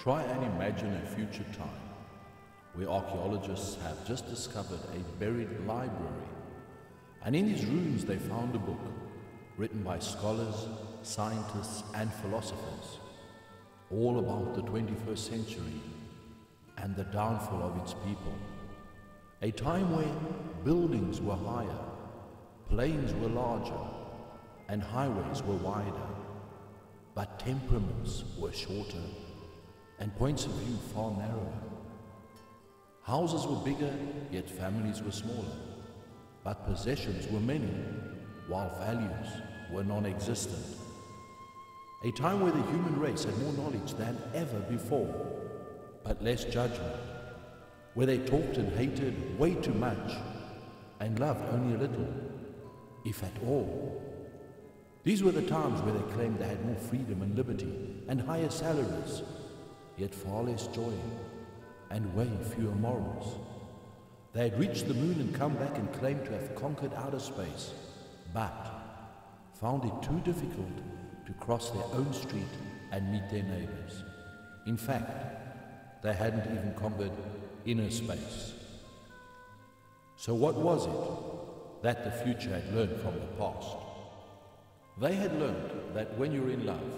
Try and imagine a future time where archaeologists have just discovered a buried library, and in these ruins they found a book written by scholars, scientists and philosophers, all about the 21st century and the downfall of its people. A time where buildings were higher, planes were larger, and highways were wider, but temperaments were shorter and points of view far narrower. Houses were bigger, yet families were smaller, but possessions were many, while values were non-existent. A time where the human race had more knowledge than ever before, but less judgment, where they talked and hated way too much and loved only a little, if at all. These were the times where they claimed they had more freedom and liberty and higher salaries, yet far less joy and way fewer morals. They had reached the moon and come back and claimed to have conquered outer space, but found it too difficult to cross their own street and meet their neighbors. In fact, they hadn't even conquered inner space. So what was it that the future had learned from the past? They had learned that when you're in love,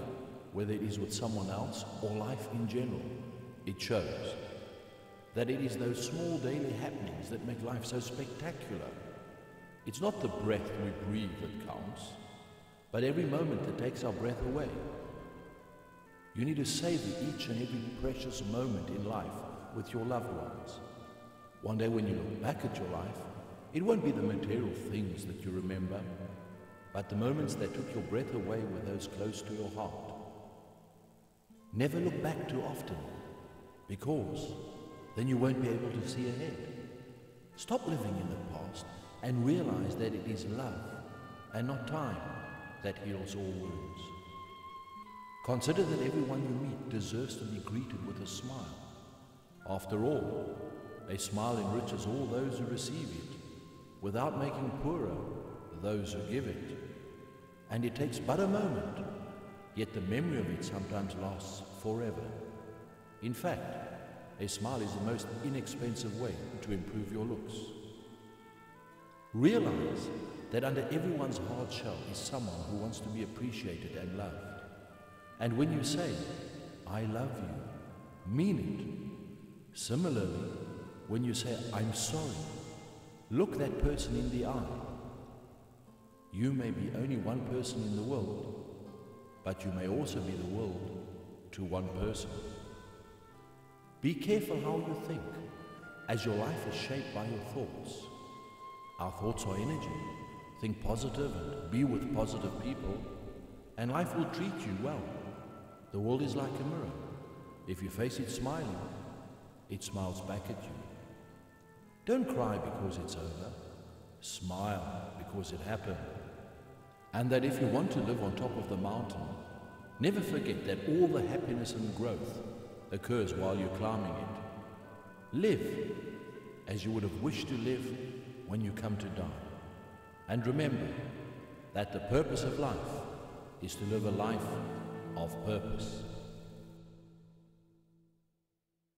whether it is with someone else or life in general, it shows that it is those small daily happenings that make life so spectacular. It's not the breath we breathe that counts, but every moment that takes our breath away. You need to savor each and every precious moment in life with your loved ones. One day when you look back at your life, it won't be the material things that you remember, but the moments that took your breath away were those close to your heart. Never look back too often, because then you won't be able to see ahead. Stop living in the past and realize that it is love and not time that heals all wounds. Consider that everyone you meet deserves to be greeted with a smile. After all, a smile enriches all those who receive it, without making poorer those who give it. And it takes but a moment, yet the memory of it sometimes lasts forever. In fact, a smile is the most inexpensive way to improve your looks. Realize that under everyone's hard shell is someone who wants to be appreciated and loved. And when you say, "I love you," mean it. Similarly, when you say, "I'm sorry," look that person in the eye. You may be only one person in the world, but you may also be the world to one person. Be careful how you think, as your life is shaped by your thoughts. Our thoughts are energy. Think positive and be with positive people, and life will treat you well. The world is like a mirror. If you face it smiling, it smiles back at you. Don't cry because it's over. Smile because it happened. And that if you want to live on top of the mountain, never forget that all the happiness and growth occurs while you're climbing it. Live as you would have wished to live when you come to die. And remember that the purpose of life is to live a life of purpose.